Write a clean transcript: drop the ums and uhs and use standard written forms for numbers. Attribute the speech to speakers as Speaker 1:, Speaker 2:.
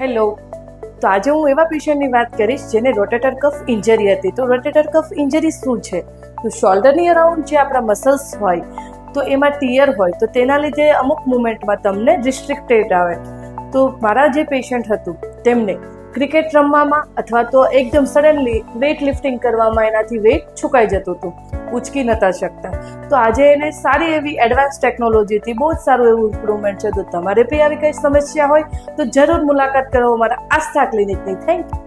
Speaker 1: Hello. તો આજે હું એવા પેશન્ટની વાત કરીશ જેને રોટેટર કફ ઇન્જરી હતી. તો રોટેટર કફ ઇન્જરી શું છે? તો શોલ્ડરની અરાઉન્ડ જે આપણા મસલ્સ હોય તો એમાં ટીયર હોય તો તેના લીધે અમુક મુમેન્ટમાં તમને રિસ્ટ્રિક્ટેડ આવે. તો મારા જે પેશન્ટ હતું તેમને ક્રિકેટ રમવામાં અથવા તો એકદમ સડનલી વેઇટ લિફ્ટિંગ કરવામાં એનાથી વેઇટ છુકાઈ જતું હતું, ઉચકી નતા શકતા. તો આજે એને સારી એવી એડવાન્સ ટેકનોલોજીથી બહુ જ સારું એવું ઇમ્પ્રુવમેન્ટ છે. તો તમારે બી આવી કંઈ સમસ્યા હોય તો જરૂર મુલાકાત કરો અમારા આસ્થા ક્લિનિકની. Thank you.